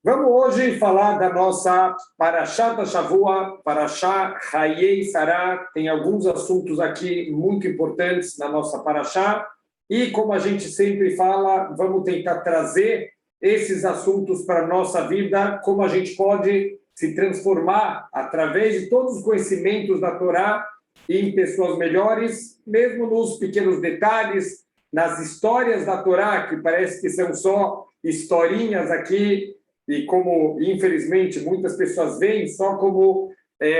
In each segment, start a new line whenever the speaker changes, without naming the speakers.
Vamos hoje falar da nossa Parashá da Shavua, Parashá Hayei Sará. Tem alguns assuntos aqui muito importantes na nossa Parashá. E, como a gente sempre fala, vamos tentar trazer esses assuntos para a nossa vida, como a gente pode se transformar através de todos os conhecimentos da Torá em pessoas melhores, mesmo nos pequenos detalhes, nas histórias da Torá, que parece que são só historinhas aqui, e como, infelizmente, muitas pessoas veem só como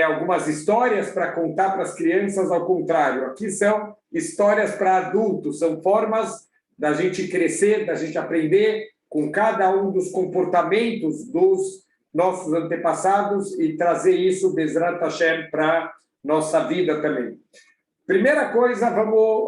algumas histórias para contar para as crianças, ao contrário. Aqui são histórias para adultos, são formas da gente crescer, da gente aprender com cada um dos comportamentos dos nossos antepassados e trazer isso, Bezrat Hashem, para nossa vida também. Primeira coisa,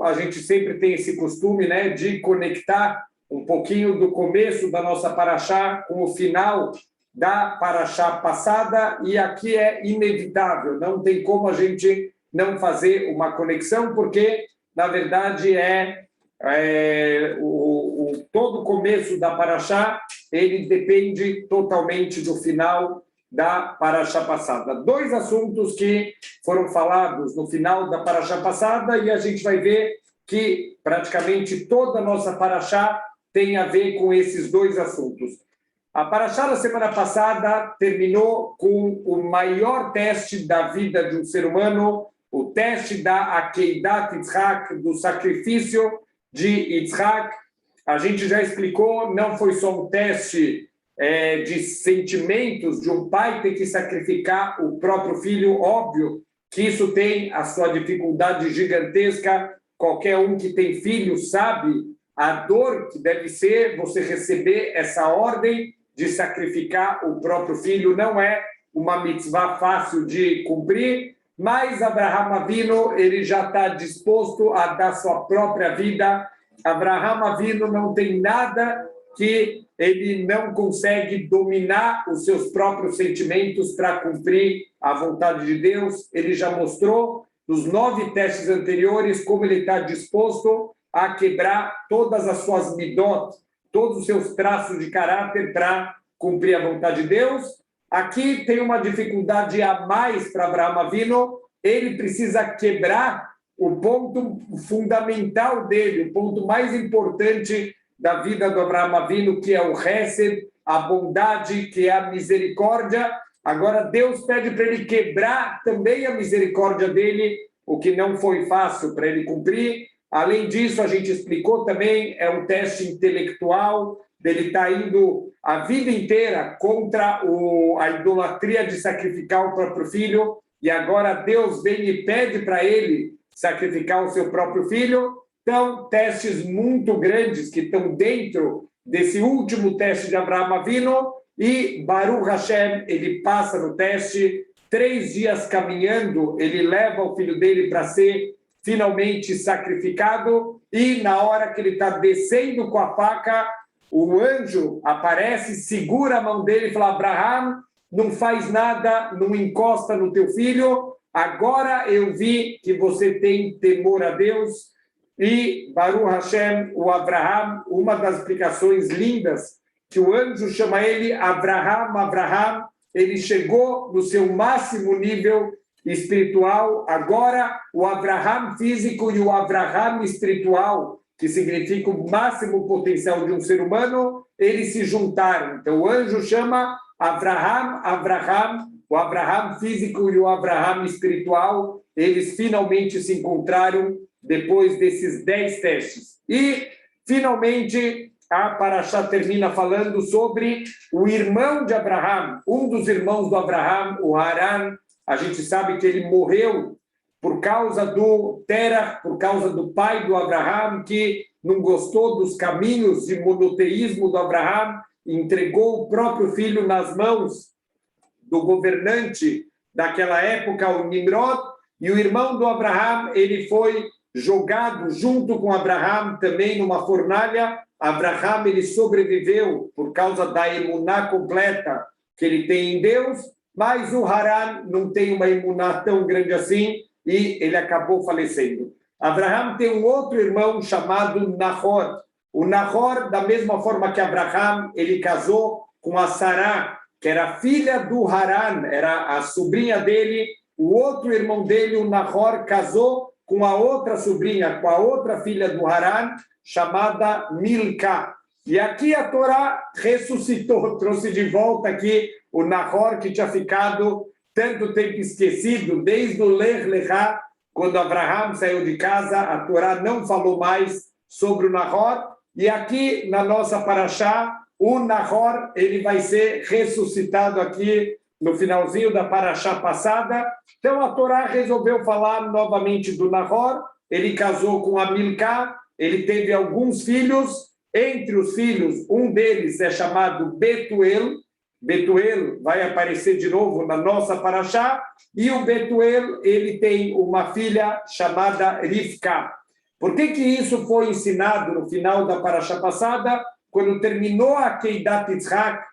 a gente sempre tem esse costume, né, de conectar um pouquinho do começo da nossa Parashá com o final da Parashá passada, e aqui é inevitável, não tem como a gente não fazer uma conexão, porque, na verdade, todo o começo da Parashá, ele depende totalmente do final da Parashá passada. Dois assuntos que foram falados no final da Parashá passada, e a gente vai ver que praticamente toda a nossa Parashá tem a ver com esses dois assuntos. A Parashá da semana passada terminou com o maior teste da vida de um ser humano, o teste da Akeidat Yitzhak, do sacrifício de Yitzhak. A gente já explicou, não foi só um teste de sentimentos de um pai ter que sacrificar o próprio filho, óbvio que isso tem a sua dificuldade gigantesca, qualquer um que tem filho sabe a dor que deve ser você receber essa ordem de sacrificar o próprio filho. Não é uma mitzvah fácil de cumprir, mas Abraham Avinu, ele já está disposto a dar sua própria vida. Abraham Avinu não tem nada que ele não consegue dominar os seus próprios sentimentos para cumprir a vontade de Deus. Ele já mostrou nos 9 testes anteriores como ele está disposto a quebrar todas as suas midot, todos os seus traços de caráter para cumprir a vontade de Deus. Aqui tem uma dificuldade a mais para Abraham Avinu, ele precisa quebrar o ponto fundamental dele, o ponto mais importante da vida do Abraham Avinu, que é o Hesed, a bondade, que é a misericórdia. Agora Deus pede para ele quebrar também a misericórdia dele, o que não foi fácil para ele cumprir. Além disso, a gente explicou também, é um teste intelectual, dele estar indo a vida inteira contra a idolatria de sacrificar o próprio filho, e agora Deus vem e pede para ele sacrificar o seu próprio filho. Então, testes muito grandes que estão dentro desse último teste de Abraham Avinu, e Baruch Hashem, ele passa no teste, 3 dias caminhando, ele leva o filho dele para ser finalmente sacrificado, e na hora que ele está descendo com a faca, o anjo aparece, segura a mão dele e fala: Abraham, não faz nada, não encosta no teu filho, agora eu vi que você tem temor a Deus. E Baruch Hashem, o Abraham, uma das explicações lindas, que o anjo chama ele Abraham, ele chegou no seu máximo nível espiritual. Agora o Abraham físico e o Abraham espiritual, que significa o máximo potencial de um ser humano, eles se juntaram. Então o anjo chama Abraham, o Abraham físico e o Abraham espiritual, eles finalmente se encontraram depois desses 10 testes. E finalmente a Parashá termina falando sobre o irmão de Abraham, um dos irmãos do Abraham, o Haran. A gente sabe que ele morreu por causa do Terah, por causa do pai do Abraham, que não gostou dos caminhos de monoteísmo do Abraham, entregou o próprio filho nas mãos do governante daquela época, o Nimrod, e o irmão do Abraham, ele foi jogado junto com Abraham também numa fornalha. Abraham, ele sobreviveu por causa da emuná completa que ele tem em Deus, mas o Haran não tem uma emuná tão grande assim e ele acabou falecendo. Abraham tem um outro irmão chamado Nahor. O Nahor, da mesma forma que Abraham, ele casou com com a Sará, que era filha do Haran, era a sobrinha dele. O outro irmão dele, o Nahor, casou com a outra sobrinha, com a outra filha do Haran, chamada Milca. E aqui a Torá ressuscitou, trouxe de volta aqui o Nahor, que tinha ficado tanto tempo esquecido, desde o Lech Lechá, quando Abraham saiu de casa, a Torá não falou mais sobre o Nahor. E aqui na nossa Parashá, o Nahor, ele vai ser ressuscitado aqui no finalzinho da Parashá passada. Então a Torá resolveu falar novamente do Nahor. Ele casou com a Milca, ele teve alguns filhos. Entre os filhos, um deles é chamado Betuel. Betuel vai aparecer de novo na nossa Parashá. E o Betuel, ele tem uma filha chamada Rivka. Por que isso foi ensinado no final da Parashá passada? Quando terminou a Keidat Yitzhak,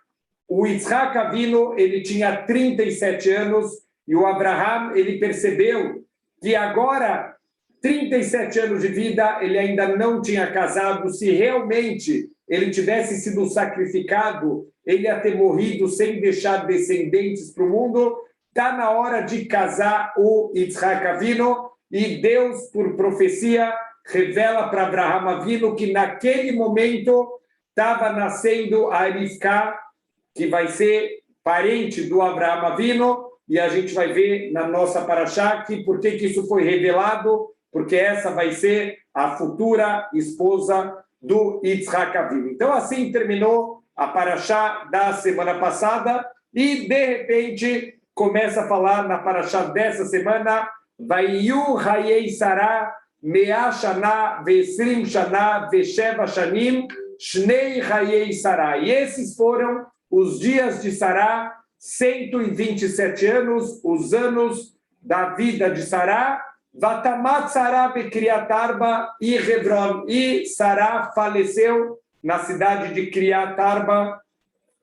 o Yitzhak Avinu, ele tinha 37 anos, e o Abraham, ele percebeu que agora, 37 anos de vida, ele ainda não tinha casado. Se realmente ele tivesse sido sacrificado, ele ia ter morrido sem deixar descendentes para o mundo. Está na hora de casar o Yitzhak Avinu, e Deus, por profecia, revela para Abraham Avinu que naquele momento estava nascendo a Rivka, que vai ser parente do Abraham Avinu, e a gente vai ver na nossa Parashá que por que isso foi revelado, porque essa vai ser a futura esposa do Yitzhak Avinu. Então assim terminou a Parashá da semana passada, e de repente começa a falar na Parashá dessa semana, Vaiyu Hayei Sará, Mea Shana, Vesrim Shana, Vesheva Shanim, Shnei Hayei Sará. E esses foram os dias de Sará, 127 anos, os anos da vida de Sará. Vatamat Sará Bekriat Arba e Hebron. E Sará faleceu na cidade de Kriat Arba,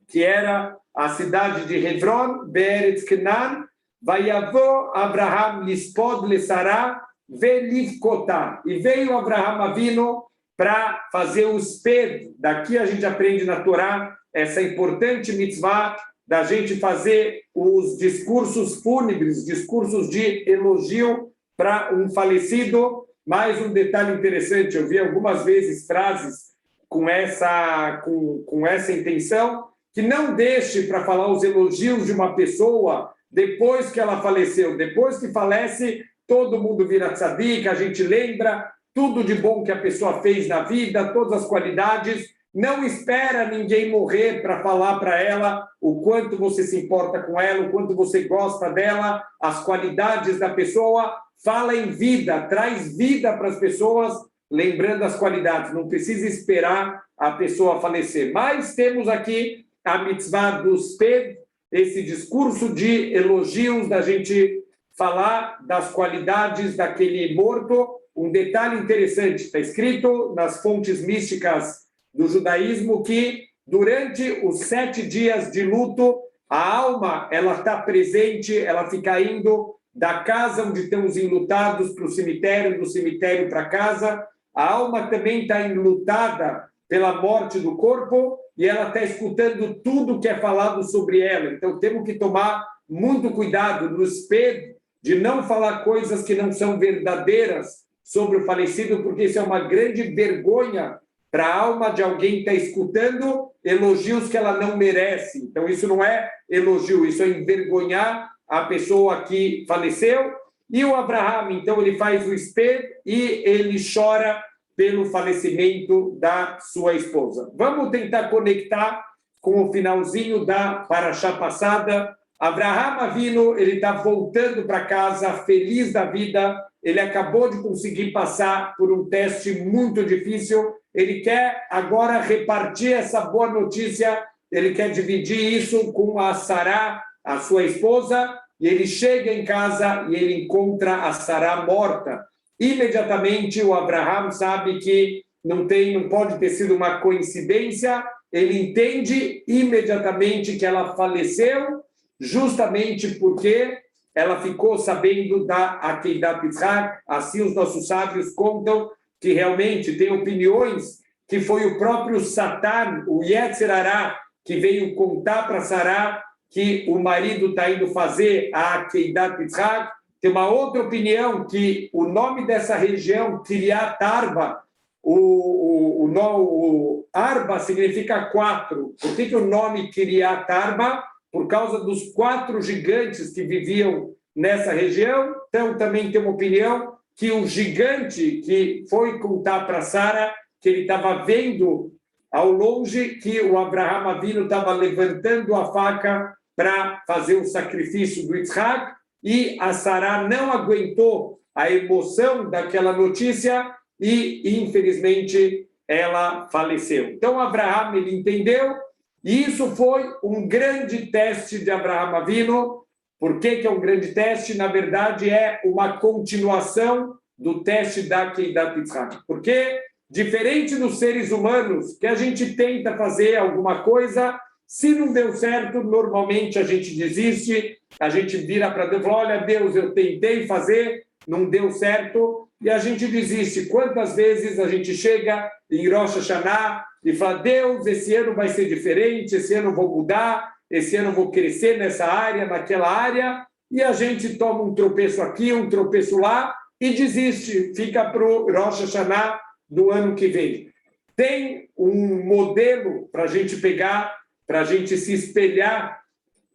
que era a cidade de Hebron, Be'eretz Canaan. Vayavô Abraham lispod le Sará velivkotá. E veio Abraham Avinu para fazer o sped. Daqui a gente aprende na Torá essa importante mitzvah da gente fazer os discursos fúnebres, discursos de elogio para um falecido. Mais um detalhe interessante, eu vi algumas vezes frases com essa intenção, que não deixe para falar os elogios de uma pessoa depois que ela faleceu. Depois que falece, todo mundo vira tzadik, a gente lembra tudo de bom que a pessoa fez na vida, todas as qualidades. Não espera ninguém morrer para falar para ela o quanto você se importa com ela, o quanto você gosta dela, as qualidades da pessoa. Fala em vida, traz vida para as pessoas, lembrando as qualidades. Não precisa esperar a pessoa falecer. Mas temos aqui a mitzvah do sped, esse discurso de elogios, da gente falar das qualidades daquele morto. Um detalhe interessante, está escrito nas fontes místicas do judaísmo que durante os 7 dias de luto, a alma ela está presente, ela fica indo da casa onde estão os enlutados para o cemitério, do cemitério para casa. A alma também está enlutada pela morte do corpo e ela está escutando tudo que é falado sobre ela. Então temos que tomar muito cuidado no espelho de não falar coisas que não são verdadeiras sobre o falecido, porque isso é uma grande vergonha para a alma de alguém que está escutando elogios que ela não merece. Então, isso não é elogio, isso é envergonhar a pessoa que faleceu. E o Abraham, então, ele faz o espelho e ele chora pelo falecimento da sua esposa. Vamos tentar conectar com o finalzinho da Parashá passada. Abraham Avinu, ele está voltando para casa, feliz da vida. Ele acabou de conseguir passar por um teste muito difícil. Ele quer agora repartir essa boa notícia. Ele quer dividir isso com a Sará, a sua esposa. E ele chega em casa e ele encontra a Sará morta. Imediatamente o Abraham sabe que não pode ter sido uma coincidência. Ele entende imediatamente que ela faleceu, justamente porque ela ficou sabendo da Akeidat Yitzhak. Assim os nossos sábios contam que realmente tem opiniões que foi o próprio Satan, o Yetzer Hará, que veio contar para Sará que o marido está indo fazer a Akeidat Yitzhak. Tem uma outra opinião que o nome dessa região, Kiriat Arba, o Arba significa 4. Por que o nome Kiriat Arba? Por causa dos 4 gigantes que viviam nessa região. Então, também tem uma opinião que o gigante que foi contar para Sara, que ele estava vendo ao longe que o Abraham Avinu estava levantando a faca para fazer o sacrifício do Yitzhak, e a Sara não aguentou a emoção daquela notícia e, infelizmente, ela faleceu. Então, Abraham, ele entendeu, e isso foi um grande teste de Abraham Avinu. Por que é um grande teste? Na verdade, é uma continuação do teste da Akeidat Yitzhak. Porque, diferente dos seres humanos, que a gente tenta fazer alguma coisa, se não deu certo, normalmente a gente desiste, a gente vira para Deus e fala, olha, Deus, eu tentei fazer, não deu certo, e a gente desiste. Quantas vezes a gente chega em Rosh Hashanah e fala, Deus, esse ano vai ser diferente, esse ano eu vou mudar, esse ano eu vou crescer nessa área, naquela área, e a gente toma um tropeço aqui, um tropeço lá, e desiste, fica para o Rosh Hashanah do ano que vem. Tem um modelo para a gente pegar, para a gente se espelhar,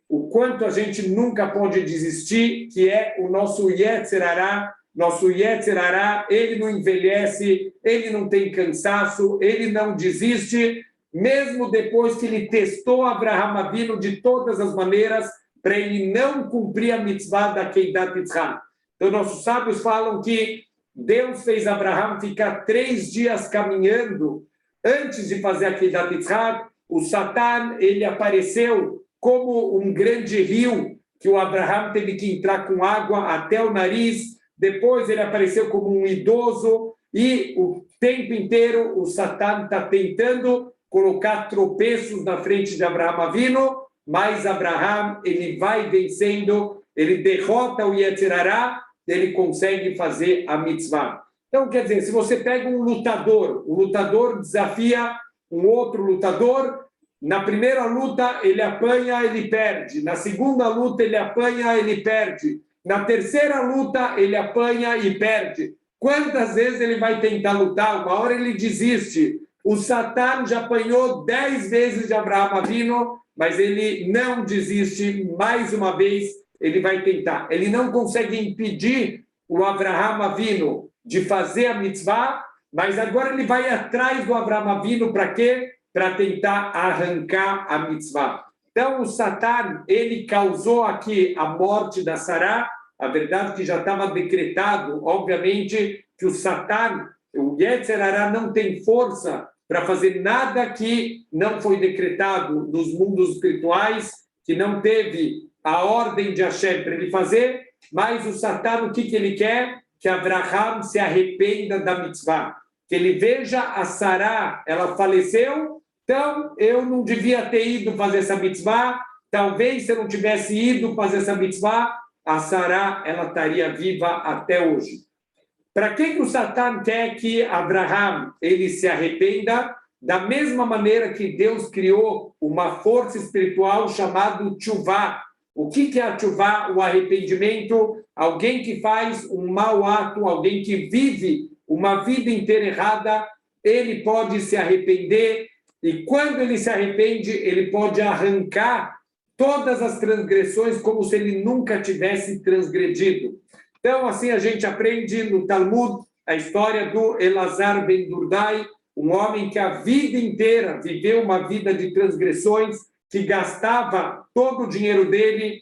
o quanto a gente nunca pode desistir, que é o nosso Yetzer Hará. Nosso Yetzer Hará, ele não envelhece, ele não tem cansaço, ele não desiste, mesmo depois que ele testou Abraham Avinu de todas as maneiras, para ele não cumprir a mitzvah da Akeidat Yitzhak. Então, nossos sábios falam que Deus fez Abraham ficar 3 dias caminhando antes de fazer a Akeidat Yitzhak. O Satan, ele apareceu como um grande rio, que o Abraham teve que entrar com água até o nariz. Depois ele apareceu como um idoso, e o tempo inteiro o Satan está tentando colocar tropeços na frente de Abraham Avinu, mas Abraham, ele vai vencendo, ele derrota o Yetzer Hará, ele consegue fazer a mitzvah. Então, quer dizer, se você pega um lutador desafia um outro lutador, na primeira luta ele apanha, ele perde, na segunda luta ele apanha, ele perde, na terceira luta ele apanha e perde. Quantas vezes ele vai tentar lutar? Uma hora ele desiste. O Satan já apanhou 10 vezes de Abraham Avinu, mas ele não desiste. Mais uma vez ele vai tentar. Ele não consegue impedir o Abraham Avinu de fazer a mitzvah, mas agora ele vai atrás do Abraham Avinu para quê? Para tentar arrancar a mitzvah. Então, o Satan, ele causou aqui a morte da Sará. A verdade é que já estava decretado, obviamente, que o Satan, o Yetzer Hará, não tem força para fazer nada que não foi decretado nos mundos espirituais, que não teve a ordem de Hashem para ele fazer, mas o Satan, o que ele quer? Que Abraham se arrependa da mitzvah, que ele veja a Sará, ela faleceu, então eu não devia ter ido fazer essa mitzvah, talvez se eu não tivesse ido fazer essa mitzvah, a Sará, ela estaria viva até hoje. Para que o Satan quer que Abraham ele se arrependa? Da mesma maneira que Deus criou uma força espiritual chamada Tchuvá. O que é a Tchuvá? O arrependimento. Alguém que faz um mau ato, alguém que vive uma vida inteira errada, ele pode se arrepender, e quando ele se arrepende, ele pode arrancar todas as transgressões como se ele nunca tivesse transgredido. Então, assim, a gente aprende no Talmud a história do Elazar ben Durdai, um homem que a vida inteira viveu uma vida de transgressões, que gastava todo o dinheiro dele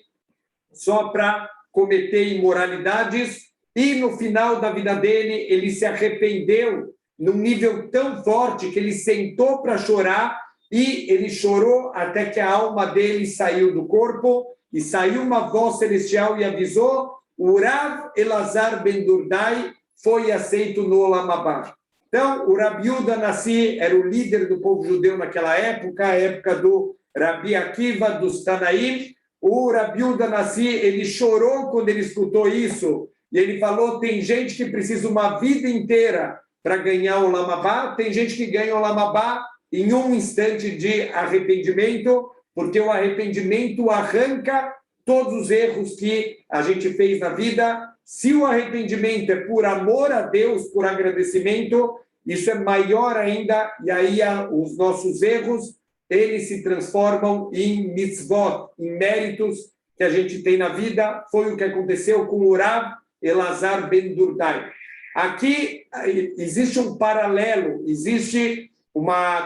só para cometer imoralidades, e no final da vida dele, ele se arrependeu num nível tão forte que ele sentou para chorar, e ele chorou até que a alma dele saiu do corpo, e saiu uma voz celestial e avisou: o Rav Elazar ben Durdai foi aceito no Olam Haba. Então, o Rabi Yehuda Nassi era o líder do povo judeu naquela época, a época do Rabi Akiva, dos Tanaim. O Rabi Yehuda Nassi, ele chorou quando ele escutou isso, e ele falou: tem gente que precisa uma vida inteira para ganhar o Olam Haba, tem gente que ganha o Olam Haba em um instante de arrependimento, porque o arrependimento arranca todos os erros que a gente fez na vida. Se o arrependimento é por amor a Deus, por agradecimento, isso é maior ainda, e aí os nossos erros, eles se transformam em mitzvot, em méritos que a gente tem na vida. Foi o que aconteceu com o Rav Elazar ben Durdai. Aqui existe um paralelo, existe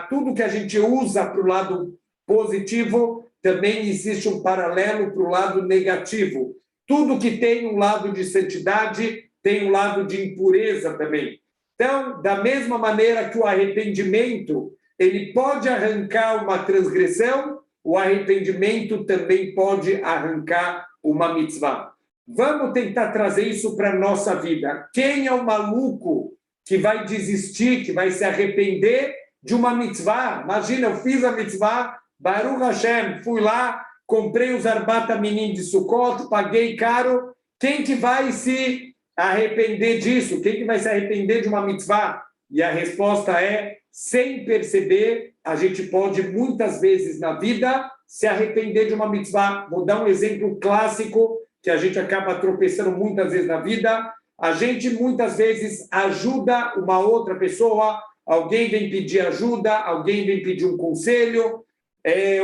tudo que a gente usa para o lado positivo, também existe um paralelo para o lado negativo. Tudo que tem um lado de santidade tem um lado de impureza também. Então, da mesma maneira que o arrependimento ele pode arrancar uma transgressão, o arrependimento também pode arrancar uma mitzvah. Vamos tentar trazer isso para a nossa vida. Quem é o maluco que vai desistir, que vai se arrepender de uma mitzvah? Imagina, eu fiz a mitzvah, Baruch Hashem, fui lá, comprei os Arbat Minim de Sukkot, paguei caro. Quem que vai se arrepender disso? Quem que vai se arrepender de uma mitzvah? E a resposta é, sem perceber, a gente pode muitas vezes na vida se arrepender de uma mitzvah. Vou dar um exemplo clássico que a gente acaba tropeçando muitas vezes na vida. A gente muitas vezes ajuda uma outra pessoa, alguém vem pedir ajuda, alguém vem pedir um conselho,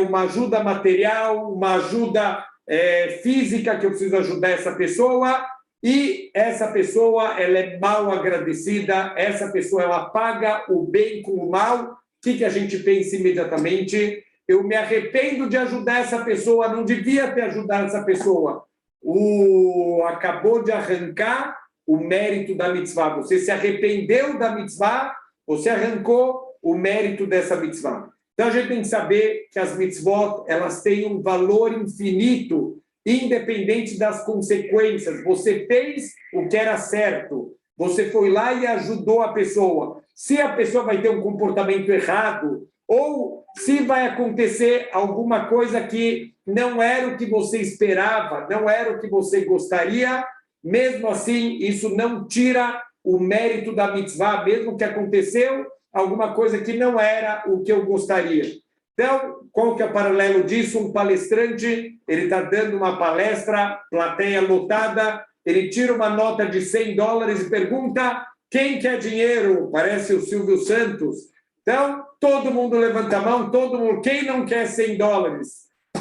uma ajuda material, uma ajuda física que eu preciso ajudar essa pessoa, e essa pessoa ela é mal agradecida, essa pessoa ela paga o bem com o mal. O que a gente pensa imediatamente? Eu me arrependo de ajudar essa pessoa, não devia ter ajudado essa pessoa. Acabou de arrancar o mérito da mitzvah. Você se arrependeu da mitzvah, você arrancou o mérito dessa mitzvah. Então, a gente tem que saber que as mitzvot, elas têm um valor infinito, independente das consequências. Você fez o que era certo. Você foi lá e ajudou a pessoa. Se a pessoa vai ter um comportamento errado, ou se vai acontecer alguma coisa que não era o que você esperava, não era o que você gostaria, mesmo assim, isso não tira o mérito da mitzvah, mesmo que aconteceu alguma coisa que não era o que eu gostaria. Então, qual que é o paralelo disso? Um palestrante, ele está dando uma palestra, plateia lotada, ele tira uma nota de $100 e pergunta: quem quer dinheiro? Parece o Silvio Santos. Então, todo mundo levanta a mão, todo mundo. Quem não quer $100?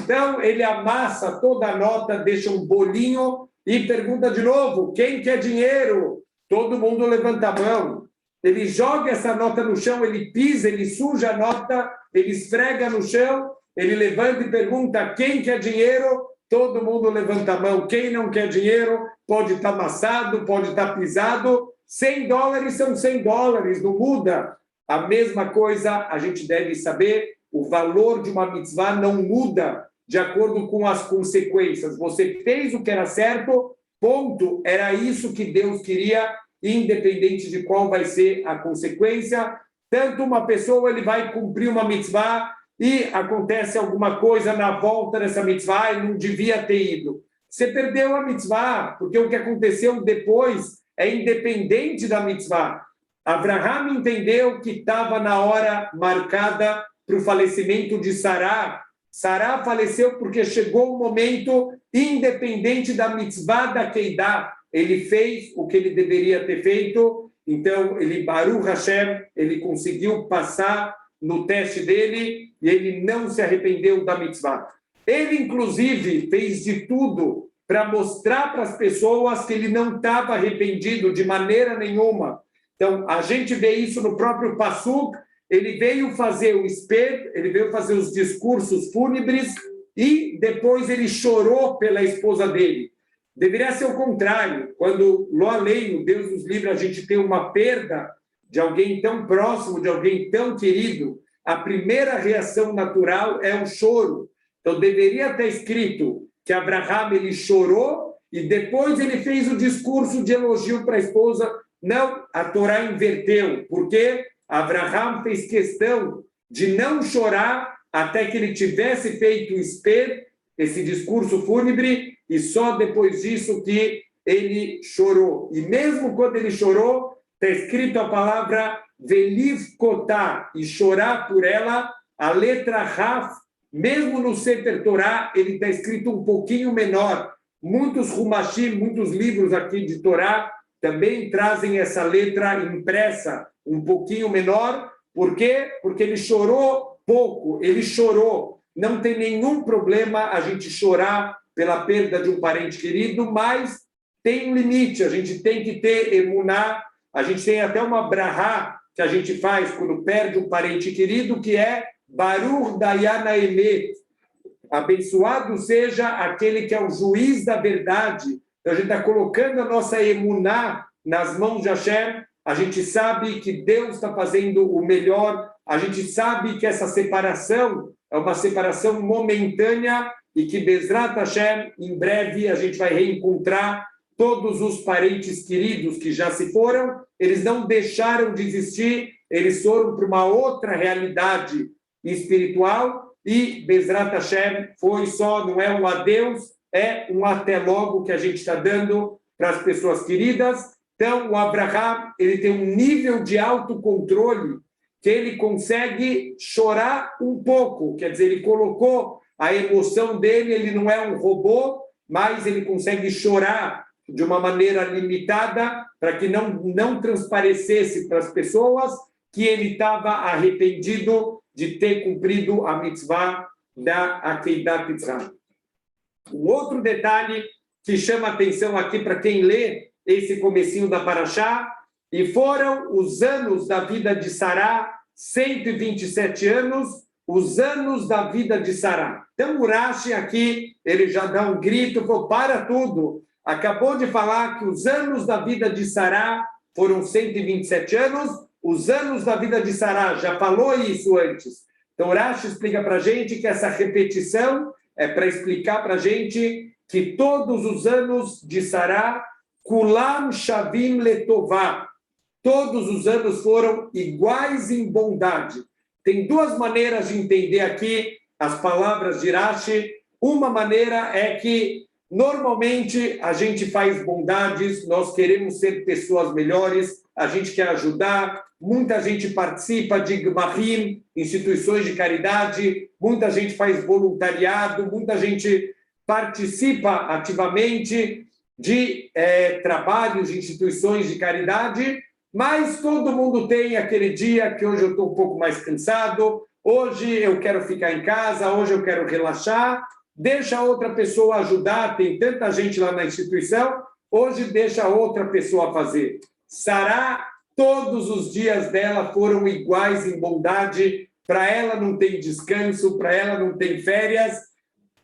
Então, ele amassa toda a nota, deixa um bolinho e pergunta de novo: quem quer dinheiro? Todo mundo levanta a mão. Ele joga essa nota no chão, ele pisa, ele suja a nota, ele esfrega no chão, ele levanta e pergunta: quem quer dinheiro? Todo mundo levanta a mão. Quem não quer dinheiro pode estar amassado, pode estar pisado. $100 são $100, não muda. A mesma coisa a gente deve saber, o valor de uma mitzvah não muda de acordo com as consequências. Você fez o que era certo, ponto. Era isso que Deus queria, independente de qual vai ser a consequência. Tanto uma pessoa ele vai cumprir uma mitzvah e acontece alguma coisa na volta dessa mitzvah e não devia ter ido. Você perdeu a mitzvah, porque o que aconteceu depois é independente da mitzvah. Abraham entendeu que estava na hora marcada para o falecimento de Sará. Sará faleceu porque chegou o momento, independente da mitzvah da Keidah. Ele fez o que ele deveria ter feito, então ele, Baruch Hashem, ele conseguiu passar no teste dele e ele não se arrependeu da mitzvah. Ele, inclusive, fez de tudo para mostrar para as pessoas que ele não estava arrependido de maneira nenhuma. Então, a gente vê isso no próprio Passuk. Ele veio fazer o espelho, ele veio fazer os discursos fúnebres e depois ele chorou pela esposa dele. Deveria ser o contrário. Quando, lo além, Deus nos livre, a gente tem uma perda de alguém tão próximo, de alguém tão querido, a primeira reação natural é o choro. Então, deveria ter escrito que Abraham ele chorou e depois ele fez o discurso de elogio para a esposa. Não, a Torá inverteu, porque Abraham fez questão de não chorar até que ele tivesse feito o espelho, esse discurso fúnebre, e só depois disso que ele chorou. E mesmo quando ele chorou, está escrito a palavra veliv kotá, e chorar por ela, a letra Raf, mesmo no Sefer Torá, ele está escrito um pouquinho menor. Muitos Humashim, muitos livros aqui de Torá, também trazem essa letra impressa um pouquinho menor. Por quê? Porque ele chorou pouco, ele chorou. Não tem nenhum problema a gente chorar pela perda de um parente querido, mas tem um limite, a gente tem que ter emuná, a gente tem até uma brahá que a gente faz quando perde um parente querido, que é Baruch Dayana Emet, abençoado seja aquele que é o juiz da verdade. Então, a gente está colocando a nossa emuná nas mãos de Hashem, a gente sabe que Deus está fazendo o melhor, a gente sabe que essa separação é uma separação momentânea e que, Bezrat Hashem, em breve a gente vai reencontrar todos os parentes queridos que já se foram. Eles não deixaram de existir, eles foram para uma outra realidade espiritual e, Bezrat Hashem, foi só, não é um adeus, é um até logo que a gente está dando para as pessoas queridas. Então, o Abraham, ele tem um nível de autocontrole que ele consegue chorar um pouco, quer dizer, ele colocou a emoção dele, ele não é um robô, mas ele consegue chorar de uma maneira limitada para que não transparecesse para as pessoas que ele estava arrependido de ter cumprido a mitzvah da Akeidat Yitzhak. Um outro detalhe que chama atenção aqui para quem lê esse comecinho da Parashá, e foram os anos da vida de Sará, 127 anos, os anos da vida de Sará. Então, o Rashi aqui, ele já dá um grito, falou, para tudo. Acabou de falar que os anos da vida de Sará foram 127 anos, os anos da vida de Sará, já falou isso antes. Então, o Rashi explica para a gente que essa repetição é para explicar para a gente que todos os anos de Sará, Kulam Shavim Letová, todos os anos foram iguais em bondade. Tem duas maneiras de entender aqui as palavras de Rashi. Uma maneira é que, normalmente, a gente faz bondades, nós queremos ser pessoas melhores, a gente quer ajudar, muita gente participa de Gmahim, instituições de caridade, muita gente faz voluntariado, muita gente participa ativamente de trabalhos de instituições de caridade, mas todo mundo tem aquele dia que hoje eu estou um pouco mais cansado, hoje eu quero ficar em casa, hoje eu quero relaxar, deixa outra pessoa ajudar, tem tanta gente lá na instituição, hoje deixa outra pessoa fazer. Sará, todos os dias dela foram iguais em bondade, para ela não tem descanso, para ela não tem férias,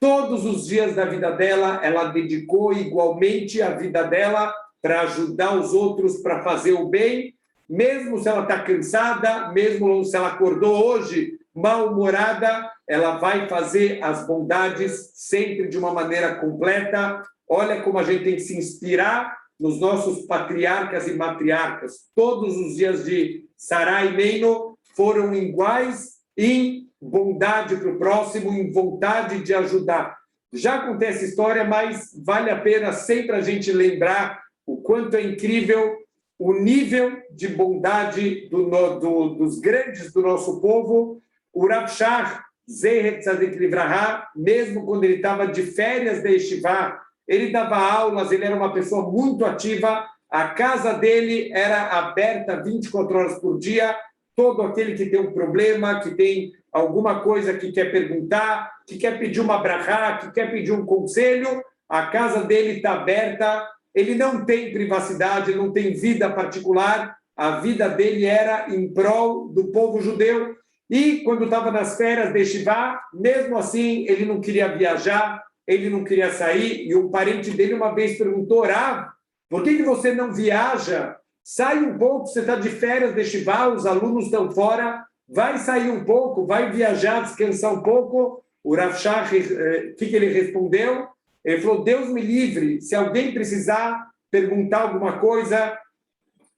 todos os dias da vida dela, ela dedicou igualmente a vida dela para ajudar os outros, para fazer o bem, mesmo se ela está cansada, mesmo se ela acordou hoje mal-humorada, ela vai fazer as bondades sempre de uma maneira completa. Olha como a gente tem que se inspirar nos nossos patriarcas e matriarcas. Todos os dias de Sará e Meino foram iguais em bondade para o próximo, em vontade de ajudar. Já contei essa história, mas vale a pena sempre a gente lembrar o quanto é incrível o nível de bondade dos grandes do nosso povo. O Rav Shach, Zeher Tzadik Livraha, mesmo quando ele estava de férias da Yeshiva, ele dava aulas, ele era uma pessoa muito ativa, a casa dele era aberta 24 horas por dia, todo aquele que tem um problema, que tem alguma coisa que quer perguntar, que quer pedir uma brachá, que quer pedir um conselho, a casa dele está aberta, ele não tem privacidade, não tem vida particular, a vida dele era em prol do povo judeu. E quando estava nas férias de Yeshiva, mesmo assim, ele não queria viajar, ele não queria sair, e um parente dele uma vez perguntou, Rav, por que você não viaja? Sai um pouco, você está de férias de Yeshiva, os alunos estão fora, vai sair um pouco, vai viajar, descansar um pouco. O Rav Shach, o que ele respondeu? Ele falou, Deus me livre, se alguém precisar perguntar alguma coisa,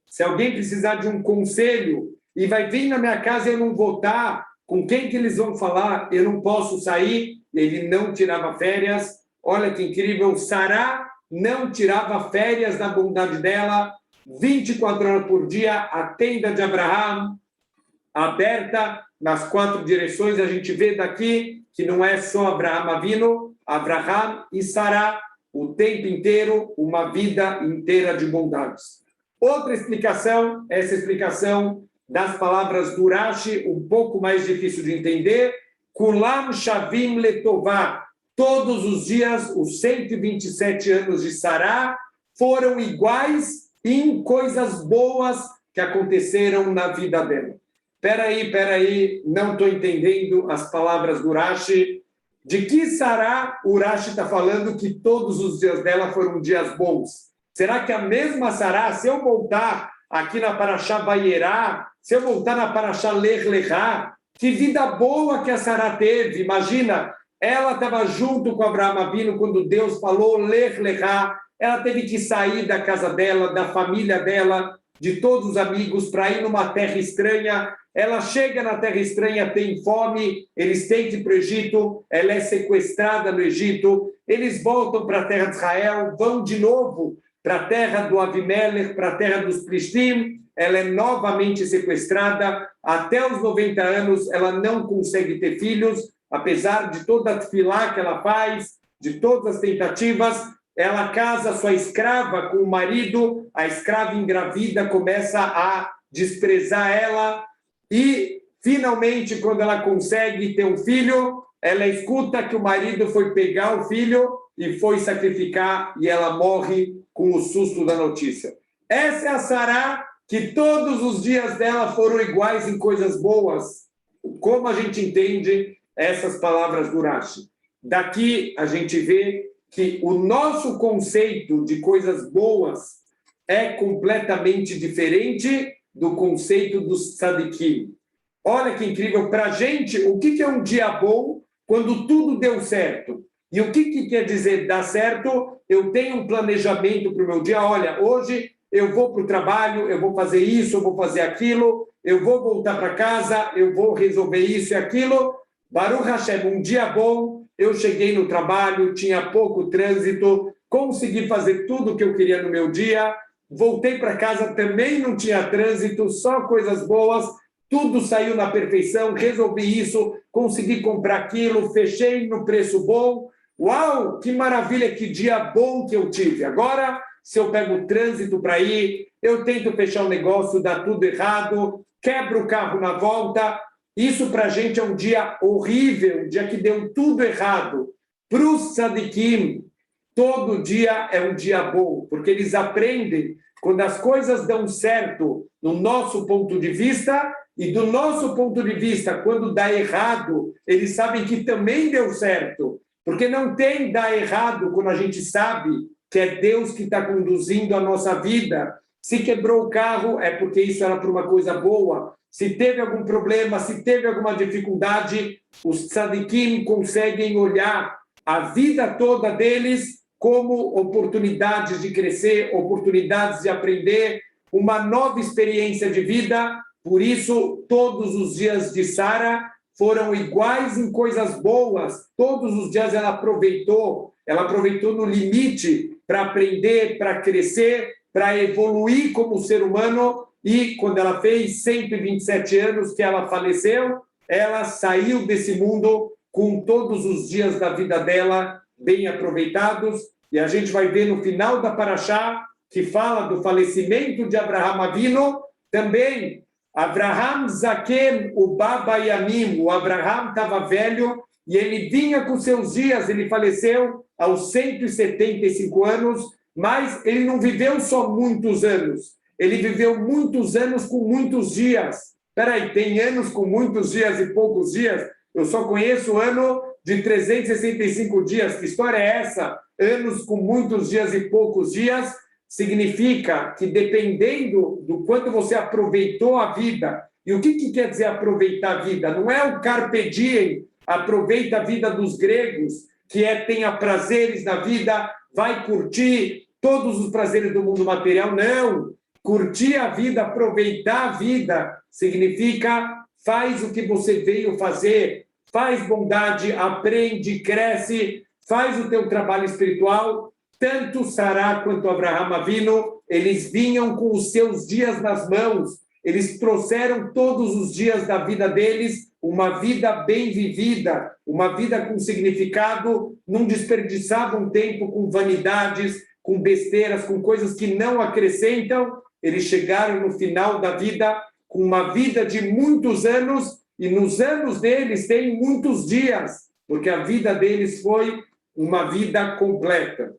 se alguém precisar de um conselho, e vai vir na minha casa e eu não vou estar, com quem que eles vão falar? Eu não posso sair. Ele não tirava férias. Olha que incrível, Sará não tirava férias da bondade dela. 24 horas por dia, a tenda de Abraão aberta nas 4 direções. A gente vê daqui que não é só Abraão Avinu, Abraham e Sará, o tempo inteiro, uma vida inteira de bondades. Outra explicação, essa explicação das palavras do Rashi, um pouco mais difícil de entender, Kulam Shavim Letová, todos os dias, os 127 anos de Sará foram iguais em coisas boas que aconteceram na vida dela. Peraí, não estou entendendo as palavras do Rashi. De que Sará o Rashi está falando que todos os dias dela foram dias bons? Será que a mesma Sará, se eu voltar aqui na Parashá Vayera, se eu voltar na Parashá Lech Lechá, que vida boa que a Sará teve? Imagina, ela estava junto com Abraão Avinu quando Deus falou Lech Lechá, ela teve que sair da casa dela, da família dela, de todos os amigos, para ir numa terra estranha. Ela chega na terra estranha, tem fome, eles têm que ir para o Egito, ela é sequestrada no Egito, eles voltam para a terra de Israel, vão de novo para a terra do Avimelech, para a terra dos Plishtim, ela é novamente sequestrada, até os 90 anos ela não consegue ter filhos, apesar de toda a tefilá que ela faz, de todas as tentativas. Ela casa sua escrava com o marido, a escrava engravida começa a desprezar ela e, finalmente, quando ela consegue ter um filho, ela escuta que o marido foi pegar o filho e foi sacrificar e ela morre com o susto da notícia. Essa é a Sará, que todos os dias dela foram iguais em coisas boas. Como a gente entende essas palavras do Rashi? Daqui a gente vê que o nosso conceito de coisas boas é completamente diferente do conceito dos tzadikim. Olha que incrível, para a gente, o que é um dia bom quando tudo deu certo? E o que quer dizer dar certo? Eu tenho um planejamento para o meu dia, olha, hoje eu vou para o trabalho, eu vou fazer isso, eu vou fazer aquilo, eu vou voltar para casa, eu vou resolver isso e aquilo. Baruch Hashem, um dia bom, eu cheguei no trabalho, tinha pouco trânsito, consegui fazer tudo o que eu queria no meu dia, voltei para casa, também não tinha trânsito, só coisas boas, tudo saiu na perfeição, resolvi isso, consegui comprar aquilo, fechei no preço bom. Uau, que maravilha, que dia bom que eu tive. Agora, se eu pego o trânsito para ir, eu tento fechar o negócio, dá tudo errado, quebro o carro na volta. Isso para a gente é um dia horrível, um dia que deu tudo errado. Para os tzadikim, todo dia é um dia bom, porque eles aprendem quando as coisas dão certo no nosso ponto de vista, e do nosso ponto de vista, quando dá errado, eles sabem que também deu certo. Porque não tem dar errado quando a gente sabe que é Deus que está conduzindo a nossa vida. Se quebrou o carro, é porque isso era para uma coisa boa. Se teve algum problema, se teve alguma dificuldade, os tzadikim conseguem olhar a vida toda deles como oportunidades de crescer, oportunidades de aprender, uma nova experiência de vida. Por isso, todos os dias de Sara foram iguais em coisas boas. Todos os dias ela aproveitou no limite para aprender, para crescer, para evoluir como ser humano. E quando ela fez 127 anos que ela faleceu, ela saiu desse mundo com todos os dias da vida dela bem aproveitados. E a gente vai ver no final da Parashá, que fala do falecimento de Abraham Avinu, também Abraham Zaken, o Baba Yamim, o Abraham estava velho e ele vinha com seus dias, ele faleceu aos 175 anos, mas ele não viveu só muitos anos, ele viveu muitos anos com muitos dias. Peraí, tem anos com muitos dias e poucos dias? Eu só conheço o ano de 365 dias. Que história é essa? Anos com muitos dias e poucos dias significa que, dependendo do quanto você aproveitou a vida, e o que quer dizer aproveitar a vida? Não é o carpe diem, aproveita a vida dos gregos, que é tenha prazeres na vida, vai curtir todos os prazeres do mundo material. Não, curtir a vida, aproveitar a vida, significa faz o que você veio fazer, faz bondade, aprende, cresce, faz o teu trabalho espiritual. Tanto Sará quanto Abraham Avinu, eles vinham com os seus dias nas mãos, eles trouxeram todos os dias da vida deles uma vida bem vivida, uma vida com significado, não desperdiçavam tempo com vanidades, com besteiras, com coisas que não acrescentam. Eles chegaram no final da vida com uma vida de muitos anos, e nos anos deles tem muitos dias, porque a vida deles foi uma vida completa.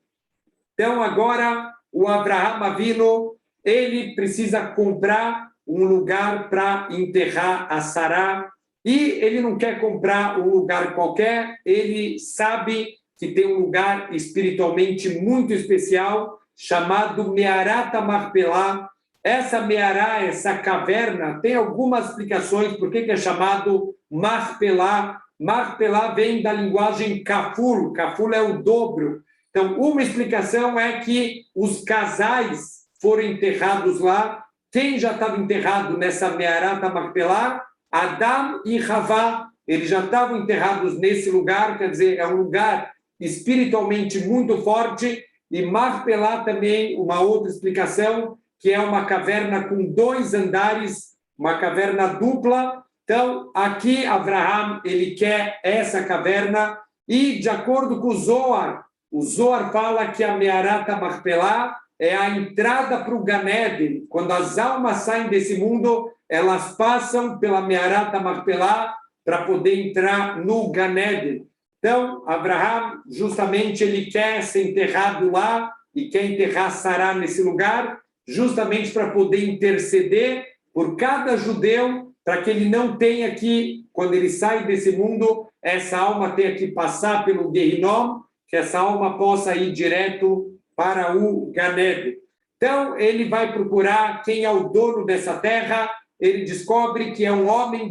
Então, agora, o Abraham Avinu, ele precisa comprar um lugar para enterrar a Sará, e ele não quer comprar um lugar qualquer, ele sabe que tem um lugar espiritualmente muito especial, chamado Mearat HaMachpelah. Essa Meará, essa caverna, tem algumas explicações por que é chamado Machpelah. Machpelah vem da linguagem Kaful, Kaful é o dobro. Então, uma explicação é que os casais foram enterrados lá. Quem já estava enterrado nessa Mearat HaMachpelah? Adão e Havá, eles já estavam enterrados nesse lugar, quer dizer, é um lugar espiritualmente muito forte. E Machpelah também, uma outra explicação, que é uma caverna com 2 andares, uma caverna dupla. Então, aqui, Abraham, ele quer essa caverna, e de acordo com o Zohar fala que a Mearat HaMachpelah é a entrada para o Gan Eden. Quando as almas saem desse mundo, elas passam pela Mearat HaMachpelah para poder entrar no Gan Eden. Então, Abraham, justamente, ele quer ser enterrado lá e quer enterrar Sará nesse lugar, justamente para poder interceder por cada judeu, para que ele não tenha que, quando ele sai desse mundo, essa alma tenha que passar pelo Gehinom, que essa alma possa ir direto para o Gan Eden. Então, ele vai procurar quem é o dono dessa terra. Ele descobre que é um homem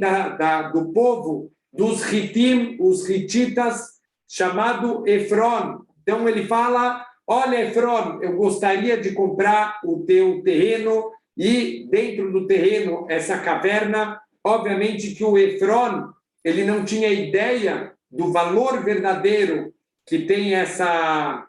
do povo dos Hitim, os Hititas, chamado Efron. Então, ele fala: olha, Efron, eu gostaria de comprar o teu terreno, e dentro do terreno, essa caverna. Obviamente que o Efron, ele não tinha ideia do valor verdadeiro que tem essa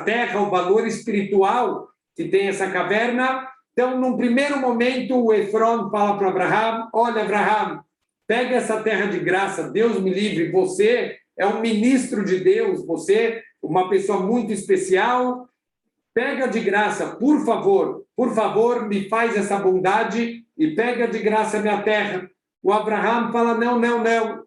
terra, o valor espiritual que tem essa caverna. Então, num primeiro momento, o Efron fala para Abraham: olha, Abraham, pega essa terra de graça, Deus me livre, você é um ministro de Deus, você uma pessoa muito especial, pega de graça, por favor, me faz essa bondade e pega de graça a minha terra. O Abraham fala: não,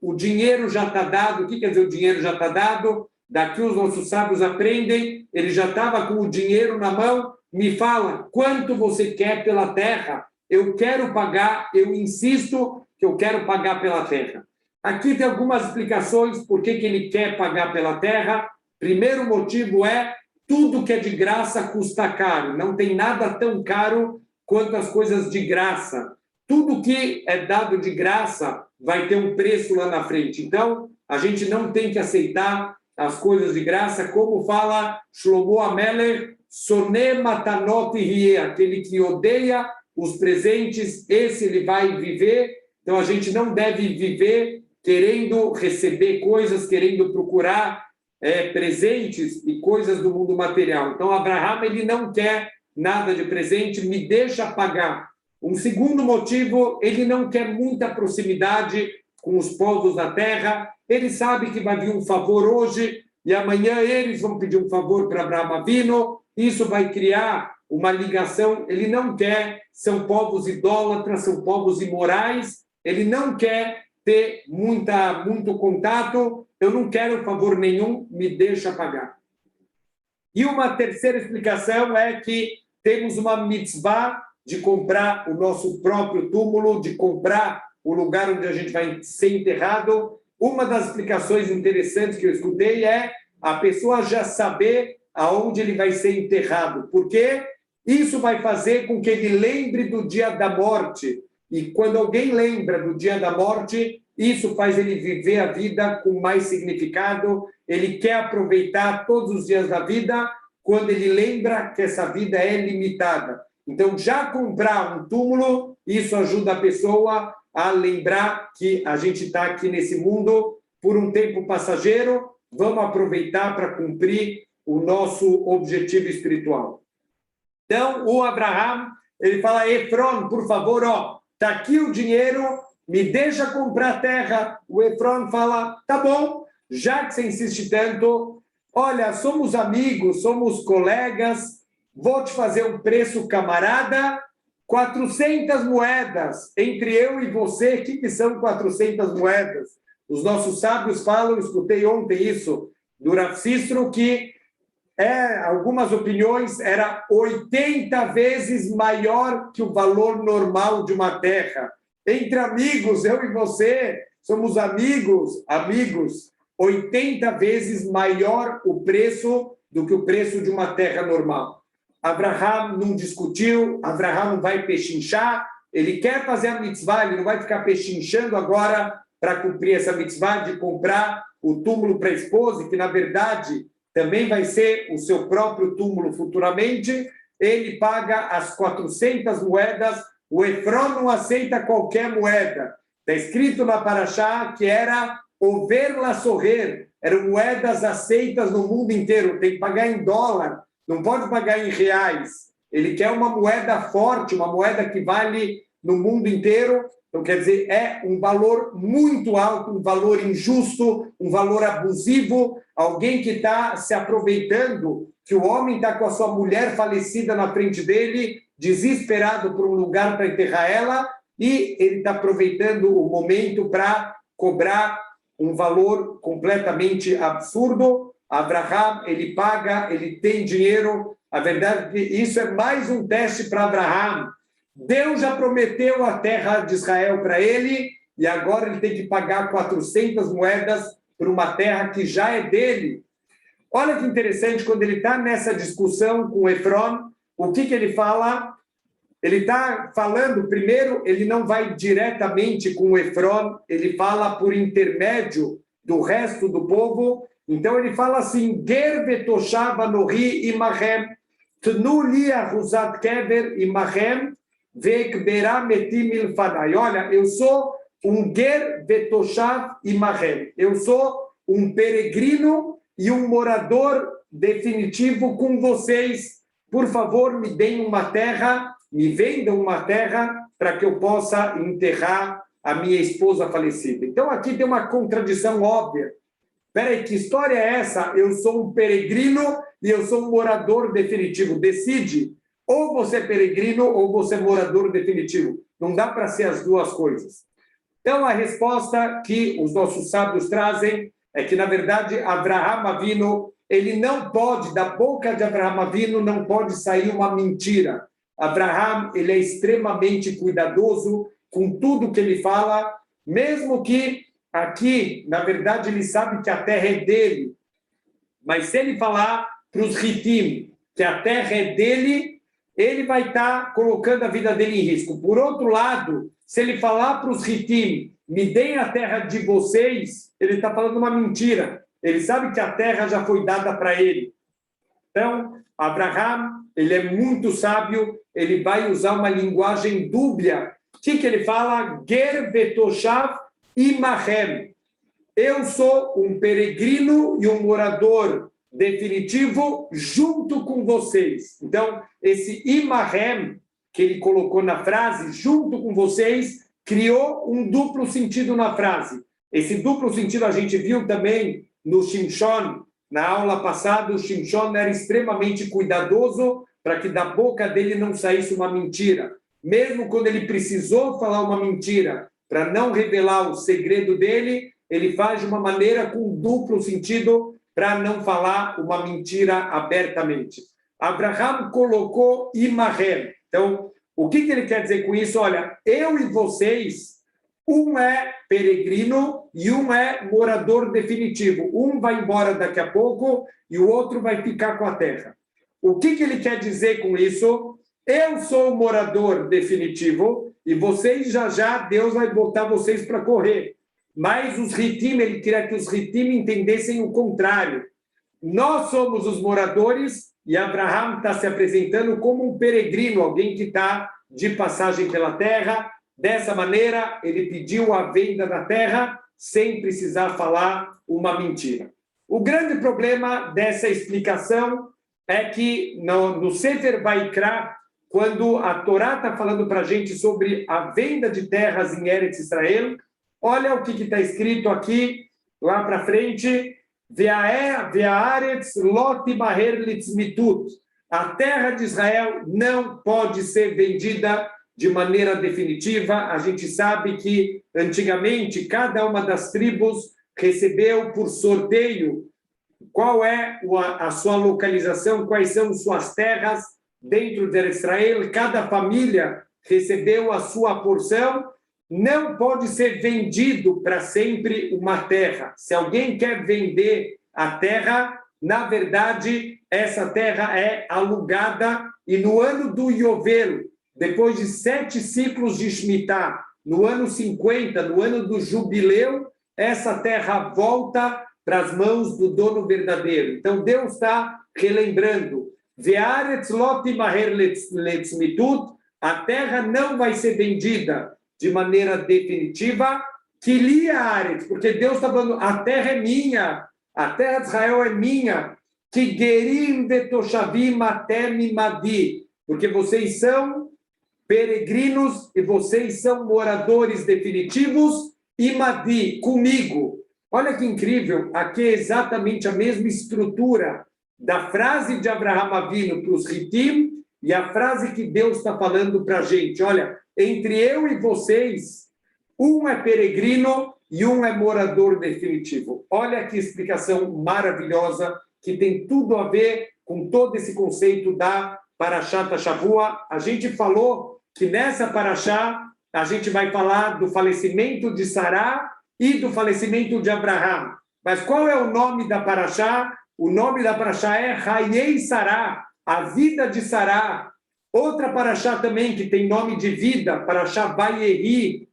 o dinheiro já está dado. O que quer dizer o dinheiro já está dado? Daqui os nossos sábios aprendem, ele já estava com o dinheiro na mão. Me fala, quanto você quer pela terra? Eu quero pagar, eu insisto que eu quero pagar pela terra. Aqui tem algumas explicações por que ele quer pagar pela terra. Primeiro motivo é: tudo que é de graça custa caro. Não tem nada tão caro quanto as coisas de graça. Tudo que é dado de graça vai ter um preço lá na frente. Então, a gente não tem que aceitar as coisas de graça, como fala Shlomo Amelech: Soné matanot hiye, aquele que odeia os presentes, esse ele vai viver. Então, a gente não deve viver querendo receber coisas, querendo procurar presentes e coisas do mundo material. Então, Abraham, ele não quer nada de presente, me deixa pagar. Um segundo motivo, ele não quer muita proximidade com os povos da terra. Ele sabe que vai vir um favor hoje e amanhã eles vão pedir um favor para Abraham Avinu. Isso vai criar uma ligação. Ele não quer, são povos idólatras, são povos imorais. Ele não quer ter muito contato. Eu não quero favor nenhum, me deixa pagar. E uma terceira explicação é que temos uma mitzvah de comprar o nosso próprio túmulo, de comprar o lugar onde a gente vai ser enterrado. Uma das explicações interessantes que eu escutei é a pessoa já saber aonde ele vai ser enterrado, porque isso vai fazer com que ele lembre do dia da morte. E quando alguém lembra do dia da morte, isso faz ele viver a vida com mais significado. Ele quer aproveitar todos os dias da vida quando ele lembra que essa vida é limitada. Então, já comprar um túmulo, isso ajuda a pessoa a lembrar que a gente está aqui nesse mundo por um tempo passageiro, vamos aproveitar para cumprir o nosso objetivo espiritual. Então, o Abraham, ele fala, Efron, por favor, ó, tá aqui o dinheiro, me deixa comprar a terra. O Efron fala, tá bom, já que você insiste tanto, olha, somos amigos, somos colegas, vou te fazer um preço camarada, 400 moedas, entre eu e você, o que são 400 moedas? Os nossos sábios falam, escutei ontem isso, do Rav Cícero, que algumas opiniões era 80 vezes maior que o valor normal de uma terra. Entre amigos, eu e você, somos amigos, 80 vezes maior o preço do que o preço de uma terra normal. Abraham não discutiu, Abraham não vai pechinchar, ele quer fazer a mitzvah, ele não vai ficar pechinchando agora para cumprir essa mitzvah de comprar o túmulo para a esposa, que na verdade também vai ser o seu próprio túmulo futuramente. Ele paga as 400 moedas, o Efron não aceita qualquer moeda. Está escrito na Parashá que era over la sorrer, eram moedas aceitas no mundo inteiro, tem que pagar em dólar, não pode pagar em reais. Ele quer uma moeda forte, uma moeda que vale no mundo inteiro. Então, quer dizer, é um valor muito alto, um valor injusto, um valor abusivo, alguém que está se aproveitando, que o homem está com a sua mulher falecida na frente dele, desesperado por um lugar para enterrar ela, e ele está aproveitando o momento para cobrar um valor completamente absurdo. Abraham, ele paga, ele tem dinheiro. A verdade é que isso é mais um teste para Abraham. Deus já prometeu a terra de Israel para ele, e agora ele tem que pagar 400 moedas por uma terra que já é dele. Olha que interessante, quando ele está nessa discussão com Efron, o que ele fala? Ele está falando, primeiro, ele não vai diretamente com o Efron, ele fala por intermédio do resto do povo. Então ele fala assim, Ger vetoshav anohi imahem, tnu li ahuzat kever imahem, ve'kberá metim ilfanai. Olha, eu sou um Ger vetoshav imahem, eu sou um peregrino e um morador definitivo com vocês. Por favor, me deem uma terra, me vendam uma terra para que eu possa enterrar a minha esposa falecida. Então aqui tem uma contradição óbvia. Peraí, que história é essa? Eu sou um peregrino e eu sou um morador definitivo. Decide, ou você é peregrino ou você é morador definitivo. Não dá para ser as duas coisas. Então, a resposta que os nossos sábios trazem é que, na verdade, Abraham Avinu, ele não pode, da boca de Abraham Avinu, não pode sair uma mentira. Abraham, ele é extremamente cuidadoso com tudo que ele fala, mesmo que aqui, na verdade, ele sabe que a terra é dele. Mas se ele falar para os Hitim que a terra é dele, ele vai estar colocando a vida dele em risco. Por outro lado, se ele falar para os Hitim, me deem a terra de vocês, ele está falando uma mentira. Ele sabe que a terra já foi dada para ele. Então, Abraham, ele é muito sábio, ele vai usar uma linguagem dúbia. O que ele fala? Ger vetoshav imahem. Eu sou um peregrino e um morador definitivo junto com vocês. Então, esse imahem que ele colocou na frase, junto com vocês, criou um duplo sentido na frase. Esse duplo sentido a gente viu também no Shimshon. Na aula passada, o Shimshon era extremamente cuidadoso para que da boca dele não saísse uma mentira. Mesmo quando ele precisou falar uma mentira para não revelar o segredo dele, ele faz de uma maneira com duplo sentido para não falar uma mentira abertamente. Abraham colocou imahem. Então, o que ele quer dizer com isso? Olha, eu e vocês, um é peregrino e um é morador definitivo. Um vai embora daqui a pouco e o outro vai ficar com a terra. O que ele quer dizer com isso? Eu sou o morador definitivo e vocês já Deus vai botar vocês para correr. Mas os Hitim, ele queria que os Hitim entendessem o contrário. Nós somos os moradores e Abraham está se apresentando como um peregrino, alguém que está de passagem pela terra. Dessa maneira, ele pediu a venda da terra sem precisar falar uma mentira. O grande problema dessa explicação é que no Sefer Vaikra, quando a Torá está falando para a gente sobre a venda de terras em Eretz Israel, olha o que está escrito aqui, lá para frente, Ve'aretz lot imaher litzmitut. A terra de Israel não pode ser vendida de maneira definitiva. A gente sabe que, antigamente, cada uma das tribos recebeu por sorteio qual é a sua localização, quais são suas terras dentro de Israel. Cada família recebeu a sua porção. Não pode ser vendido para sempre uma terra. Se alguém quer vender a terra, na verdade, essa terra é alugada e no ano do Yovel, depois de 7 ciclos de Shemitah, no ano 50, no ano do jubileu, essa terra volta para as mãos do dono verdadeiro. Então, Deus está relembrando, Ve'aretz lot imaher litzmitut, a terra não vai ser vendida de maneira definitiva, que lia Aretz, porque Deus está falando, a terra é minha, a terra de Israel é minha, que gerim vetoshavim atem imadi, porque vocês são peregrinos e vocês são moradores definitivos, imadi, comigo. Olha que incrível, aqui é exatamente a mesma estrutura da frase de Abraham Avinu para os Hitim e a frase que Deus está falando para a gente. Olha, entre eu e vocês, um é peregrino e um é morador definitivo. Olha que explicação maravilhosa, que tem tudo a ver com todo esse conceito da Parashat Shavua. A gente falou que nessa Parashá a gente vai falar do falecimento de Sará e do falecimento de Abraham. Mas qual é o nome da Parashá? O nome da Parashá é Hayei Sará, a vida de Sará. Outra Parashá também que tem nome de vida, Parashá Vayeri.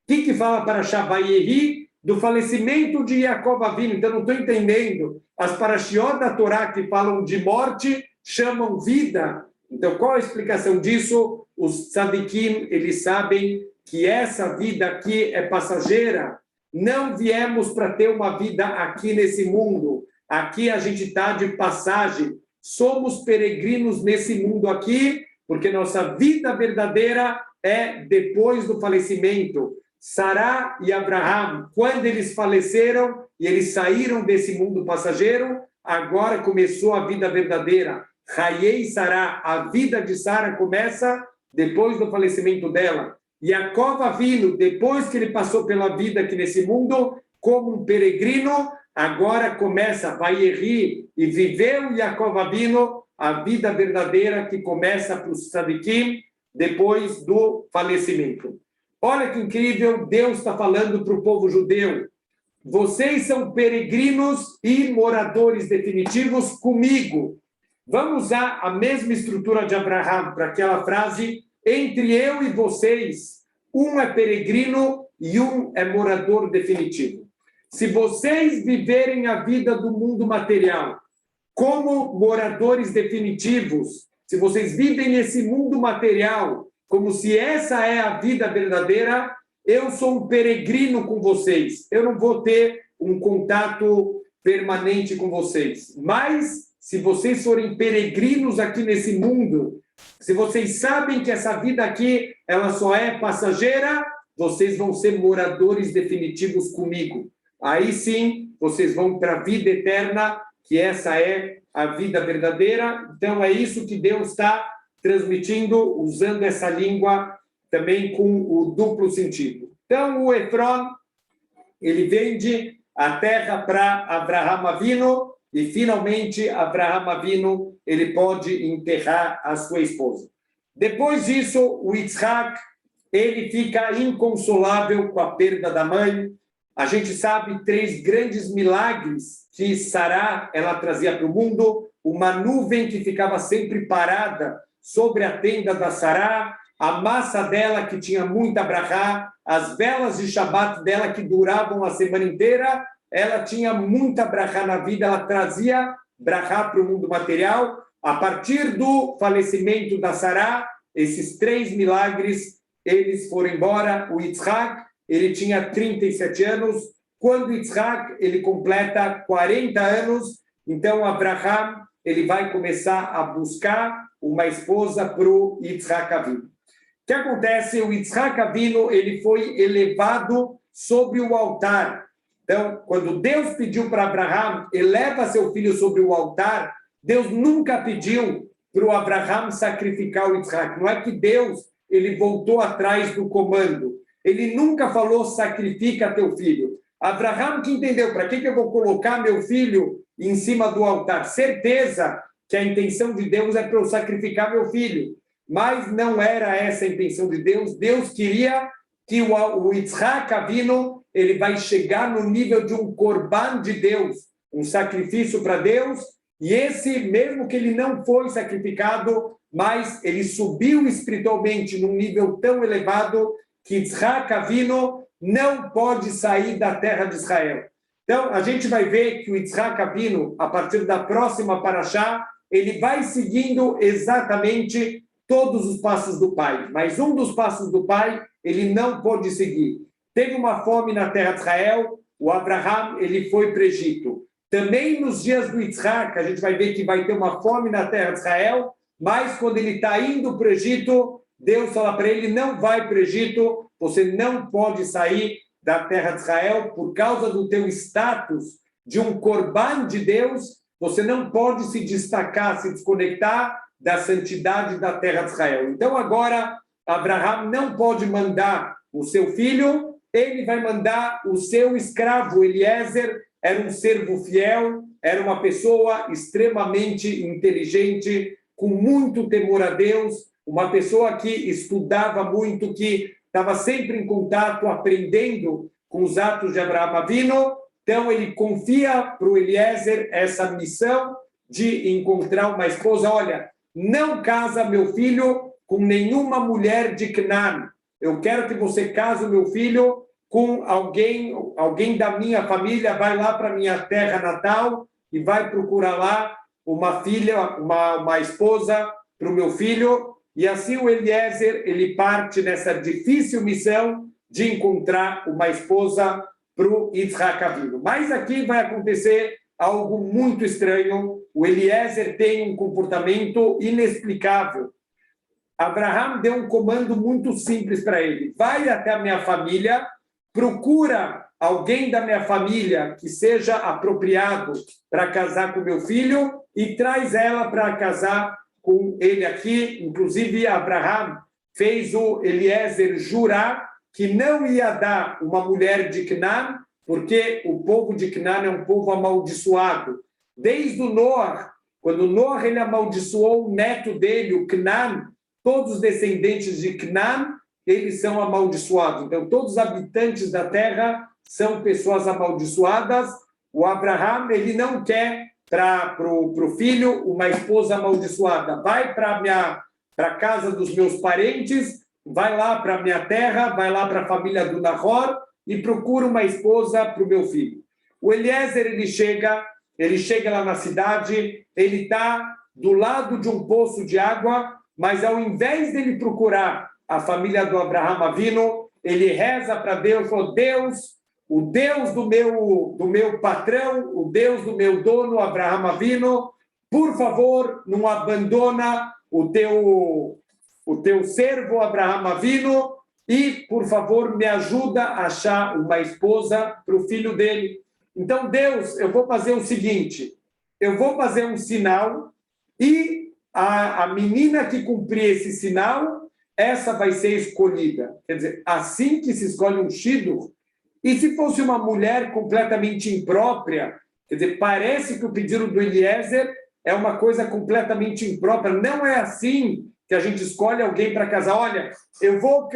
O que fala Parashá Vayeri? Do falecimento de Yaakov Avinu. Então, não estou entendendo. As Parashiot da Torá que falam de morte chamam vida. Então, qual a explicação disso? Os tzadikim, eles sabem que essa vida aqui é passageira. Não viemos para ter uma vida aqui nesse mundo. Aqui a gente está de passagem. Somos peregrinos nesse mundo aqui, porque nossa vida verdadeira é depois do falecimento. Sará e Abraham, quando eles faleceram e eles saíram desse mundo passageiro, agora começou a vida verdadeira. Hayei Sará, a vida de Sara começa depois do falecimento dela. Yaakov Avinu, depois que ele passou pela vida aqui nesse mundo, como um peregrino, agora começa, Vayeri, e viveu Yaakov Avinu a vida verdadeira que começa para os tzadikim depois do falecimento. Olha que incrível, Deus está falando para o povo judeu. Vocês são peregrinos e moradores definitivos comigo. Vamos usar a mesma estrutura de Abraham para aquela frase, entre eu e vocês, um é peregrino e um é morador definitivo. Se vocês viverem a vida do mundo material como moradores definitivos, se vocês vivem esse mundo material como se essa é a vida verdadeira, eu sou um peregrino com vocês. Eu não vou ter um contato permanente com vocês. Mas, se vocês forem peregrinos aqui nesse mundo, se vocês sabem que essa vida aqui, ela só é passageira, vocês vão ser moradores definitivos comigo. Aí sim, vocês vão para a vida eterna, que essa é a vida verdadeira. Então, é isso que Deus está transmitindo, usando essa língua também com o duplo sentido. Então, o Efron, ele vende a terra para Abraham Avinu e, finalmente, Abraham Avinu, ele pode enterrar a sua esposa. Depois disso, o Yitzhak, ele fica inconsolável com a perda da mãe. A gente sabe 3 grandes milagres que Sará, ela trazia para o mundo. Uma nuvem que ficava sempre parada sobre a tenda da Sará, a massa dela que tinha muita brachá, as velas de Shabat dela que duravam a semana inteira, ela tinha muita brachá na vida, ela trazia brachá para o mundo material. A partir do falecimento da Sará, esses 3 milagres, eles foram embora. O Yitzhak, ele tinha 37 anos. Quando Yitzhak, ele completa 40 anos, então Abraham, ele vai começar a buscar uma esposa para o Yitzhak Avinu. O que acontece? O Yitzhak Avinu, ele foi elevado sobre o altar. Então, quando Deus pediu para Abraham, eleva seu filho sobre o altar, Deus nunca pediu para o Abraham sacrificar o Yitzhak. Não é que Deus ele voltou atrás do comando. Ele nunca falou, sacrifica teu filho. Abraham que entendeu, para que eu vou colocar meu filho em cima do altar? Certeza que a intenção de Deus é para eu sacrificar meu filho. Mas não era essa a intenção de Deus. Deus queria que o Yitzhak Avinu, ele vai chegar no nível de um corban de Deus, um sacrifício para Deus, e esse, mesmo que ele não foi sacrificado, mas ele subiu espiritualmente num nível tão elevado que Yitzhak Avinu não pode sair da terra de Israel. Então, a gente vai ver que o Yitzhak Avinu, a partir da próxima paraxá, ele vai seguindo exatamente todos os passos do pai. Mas um dos passos do pai, ele não pôde seguir. Teve uma fome na terra de Israel, o Abraham, ele foi para o Egito. Também nos dias do Yitzhak, a gente vai ver que vai ter uma fome na terra de Israel, mas quando ele está indo para o Egito, Deus fala para ele, não vai para o Egito, você não pode sair da terra de Israel por causa do teu status de um corban de Deus, você não pode se destacar, se desconectar da santidade da terra de Israel. Então agora, Abraham não pode mandar o seu filho, ele vai mandar o seu escravo, Eliezer, era um servo fiel, era uma pessoa extremamente inteligente, com muito temor a Deus, uma pessoa que estudava muito, que estava sempre em contato, aprendendo com os atos de Abraham Avinu. Então, ele confia para o Eliezer essa missão de encontrar uma esposa. Olha, não casa meu filho com nenhuma mulher de Canaã. Eu quero que você case o meu filho com alguém da minha família, vai lá para a minha terra natal e vai procurar lá uma filha, uma esposa para o meu filho. E assim o Eliezer, ele parte nessa difícil missão de encontrar uma esposa para o Yitzhak Avinu. Mas aqui vai acontecer algo muito estranho. O Eliezer tem um comportamento inexplicável. Abraham deu um comando muito simples para ele. Vai até a minha família, procura alguém da minha família que seja apropriado para casar com meu filho e traz ela para casar com ele aqui. Inclusive, Abraham fez o Eliezer jurar que não ia dar uma mulher de Canaã, porque o povo de Canaã é um povo amaldiçoado. Desde o Noah, quando Noah ele amaldiçoou o neto dele, o Canaã, todos os descendentes de Canaã, eles são amaldiçoados. Então, todos os habitantes da terra são pessoas amaldiçoadas. O Abraham, ele não quer para o filho uma esposa amaldiçoada. Vai para a casa dos meus parentes, vai lá para a minha terra, vai lá para a família do Nahor e procura uma esposa para o meu filho. O Eliezer, ele chega lá na cidade, ele está do lado de um poço de água, mas ao invés dele procurar a família do Abraham Avinu, ele reza para Deus, falou, Deus, o Deus do meu patrão, o Deus do meu dono, Abraham Avinu, por favor, não abandona o teu servo Abraham Avinu e, por favor, me ajuda a achar uma esposa para o filho dele. Então, Deus, eu vou fazer o seguinte, eu vou fazer um sinal e a menina que cumprir esse sinal, essa vai ser escolhida. Quer dizer, assim que se escolhe um shidur. E se fosse uma mulher completamente imprópria, quer dizer, parece que o pedido do Eliezer é uma coisa completamente imprópria. Não é assim que a gente escolhe alguém para casar. Olha, eu vou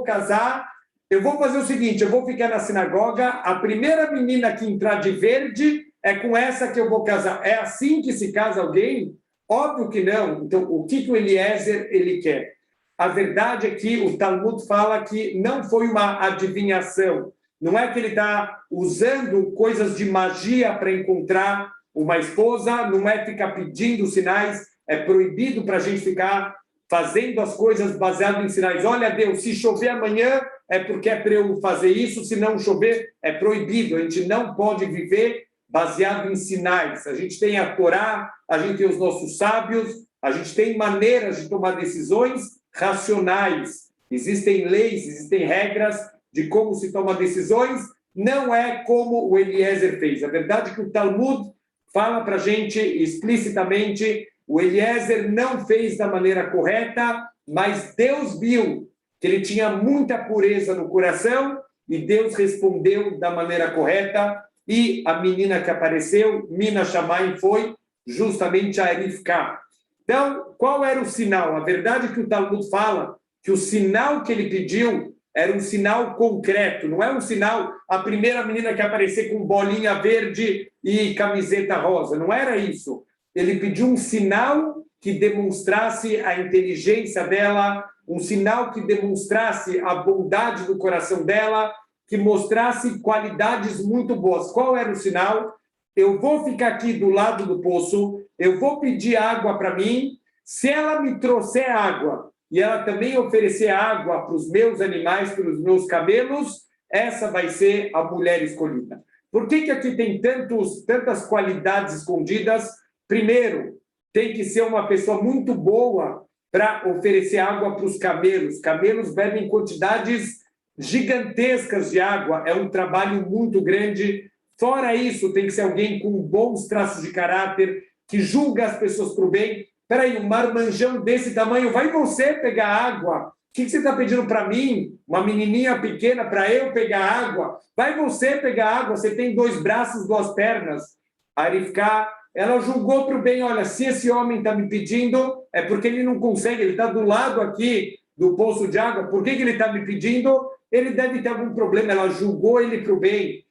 casar, eu vou fazer o seguinte, eu vou ficar na sinagoga, a primeira menina que entrar de verde é com essa que eu vou casar. É assim que se casa alguém? Óbvio que não. Então, o que o Eliezer ele quer? A verdade é que o Talmud fala que não foi uma adivinhação. Não é que ele está usando coisas de magia para encontrar uma esposa, não é ficar pedindo sinais, é proibido para a gente ficar fazendo as coisas baseado em sinais. Olha, Deus, se chover amanhã é porque é para eu fazer isso, se não chover é proibido. A gente não pode viver baseado em sinais. A gente tem a Torá, a gente tem os nossos sábios, a gente tem maneiras de tomar decisões racionais. Existem leis, existem regras de como se toma decisões. Não é como o Eliezer fez. A verdade é que o Talmud fala para a gente explicitamente, o Eliezer não fez da maneira correta, mas Deus viu que ele tinha muita pureza no coração e Deus respondeu da maneira correta, e a menina que apareceu, Mina Shamayim, foi justamente a Rivka. Então, qual era o sinal? A verdade é que o Talmud fala que o sinal que ele pediu era um sinal concreto, não é um sinal, a primeira menina que aparecer com bolinha verde e camiseta rosa, não era isso. Ele pediu um sinal que demonstrasse a inteligência dela, um sinal que demonstrasse a bondade do coração dela, que mostrasse qualidades muito boas. Qual era o sinal? Eu vou ficar aqui do lado do poço, eu vou pedir água para mim, se ela me trouxer água e ela também oferecer água para os meus animais, para os meus camelos, essa vai ser a mulher escolhida. Por que aqui tem tantas qualidades escondidas? Primeiro, tem que ser uma pessoa muito boa para oferecer água para os camelos. Camelos bebem quantidades gigantescas de água, é um trabalho muito grande. Fora isso, tem que ser alguém com bons traços de caráter, que julga as pessoas para o bem. Peraí, um marmanjão desse tamanho, vai você pegar água? O que você está pedindo para mim? Uma menininha pequena para eu pegar água? Vai você pegar água, você tem 2 braços, 2 pernas. A Rivka, ela julgou para o bem, olha, se esse homem está me pedindo, é porque ele não consegue, ele está do lado aqui do poço de água, por que ele está me pedindo? Ele deve ter algum problema, ela julgou ele para o bem.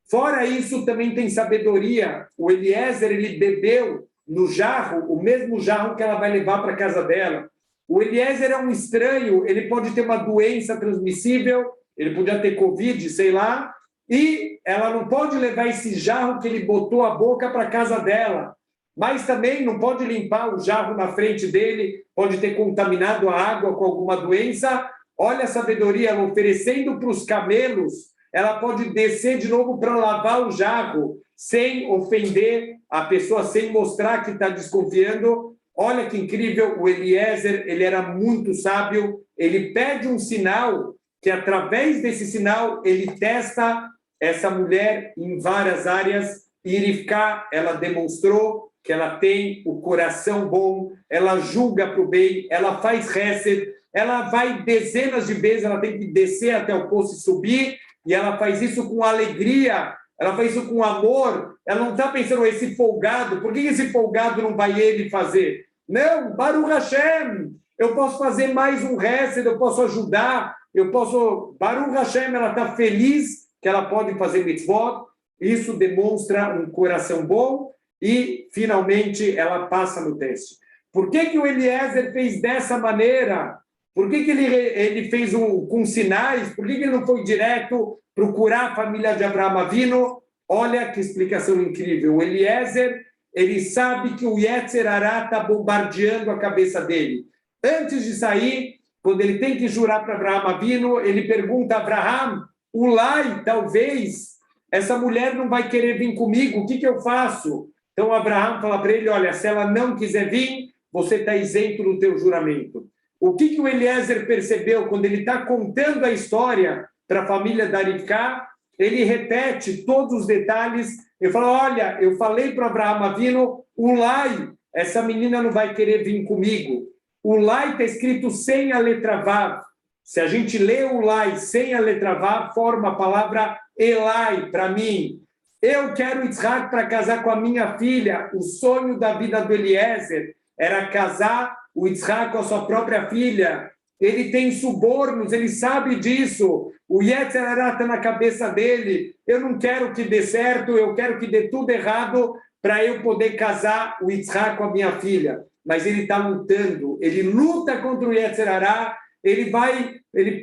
Fora isso, também tem sabedoria. O Eliezer, ele bebeu no jarro, o mesmo jarro que ela vai levar para a casa dela. O Eliezer é um estranho, ele pode ter uma doença transmissível, ele podia ter Covid, sei lá, e ela não pode levar esse jarro que ele botou a boca para a casa dela. Mas também não pode limpar o jarro na frente dele, pode ter contaminado a água com alguma doença. Olha a sabedoria, ela oferecendo para os camelos, ela pode descer de novo para lavar o jarro, sem ofender a pessoa, sem mostrar que está desconfiando. Olha que incrível, o Eliezer, ele era muito sábio, ele pede um sinal, que através desse sinal, ele testa essa mulher em várias áreas, e Rivka, ela demonstrou que ela tem o coração bom, ela julga para o bem, ela faz hesed, ela vai dezenas de vezes, ela tem que descer até o poço e subir, e ela faz isso com alegria, ela faz isso com amor, ela não está pensando, esse folgado, por que esse folgado não vai ele fazer? Não, Baruch Hashem, eu posso fazer mais um hesed, eu posso ajudar, Baruch Hashem, ela está feliz que ela pode fazer mitzvot, isso demonstra um coração bom, e finalmente ela passa no teste. Por que o Eliezer fez dessa maneira? Por que ele fez com sinais? Por que ele não foi direto procurar a família de Abraão Avinu? Olha que explicação incrível. O Eliezer, ele sabe que o Yetzer Hará está bombardeando a cabeça dele. Antes de sair, quando ele tem que jurar para Abraão Avinu, ele pergunta a Abraão, Ulai, talvez, essa mulher não vai querer vir comigo, o que eu faço? Então Abraão fala para ele, olha, se ela não quiser vir, você está isento do teu juramento. O que o Eliezer percebeu quando ele está contando a história para a família da Rivka? Ele repete todos os detalhes. Ele fala, olha, eu falei para Abraão Avinu, Ulai, essa menina não vai querer vir comigo. Ulai está escrito sem a letra Vav. Se a gente lê Ulai sem a letra Vav, forma a palavra Elai, para mim. Eu quero Yitzhak para casar com a minha filha. O sonho da vida do Eliezer era casar o Yitzhak com a sua própria filha. Ele tem subornos, ele sabe disso. O Yetzer Hará está na cabeça dele. Eu não quero que dê certo, eu quero que dê tudo errado para eu poder casar o Yitzhak com a minha filha. Mas ele está lutando, ele luta contra o Yetzer Hará, ele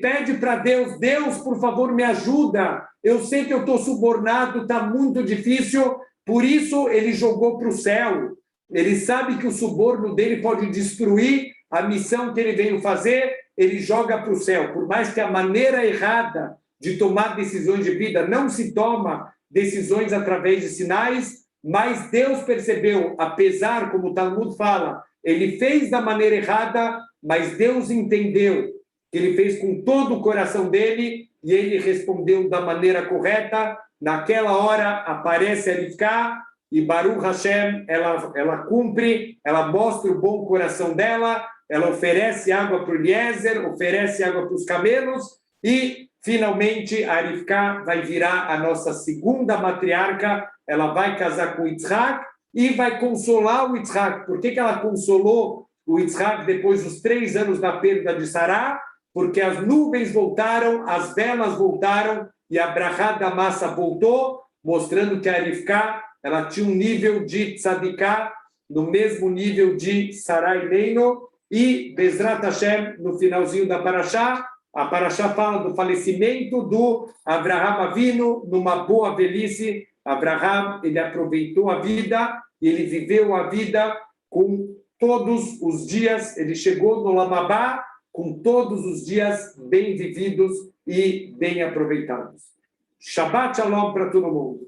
pede para Deus, Deus, por favor, me ajuda. Eu sei que eu estou subornado, está muito difícil, por isso ele jogou para o céu. Ele sabe que o suborno dele pode destruir a missão que ele veio fazer, ele joga para o céu. Por mais que a maneira errada de tomar decisões de vida não se toma decisões através de sinais, mas Deus percebeu, apesar, como o Talmud fala, ele fez da maneira errada, mas Deus entendeu que ele fez com todo o coração dele e ele respondeu da maneira correta. Naquela hora aparece a Rivka e Baruch Hashem, ela cumpre, ela mostra o bom coração dela, ela oferece água para o Eliezer, oferece água para os camelos e finalmente a Rivka vai virar a nossa segunda matriarca, ela vai casar com Yitzhak e vai consolar o Yitzhak. Por que ela consolou o Yitzhak depois dos 3 anos da perda de Sará? Porque as nuvens voltaram, as velas voltaram e a brachá da massa voltou, mostrando que a Rivka ela tinha um nível de tzadiká no mesmo nível de Sarai Neino. E Bezrat Hashem, no finalzinho da Parashá, a Parashá fala do falecimento do Avraham Avinu numa boa velhice. Avraham, ele aproveitou a vida e ele viveu a vida com todos os dias, ele chegou no Lamabá com todos os dias bem vividos e bem aproveitados. Shabbat Shalom para todo mundo.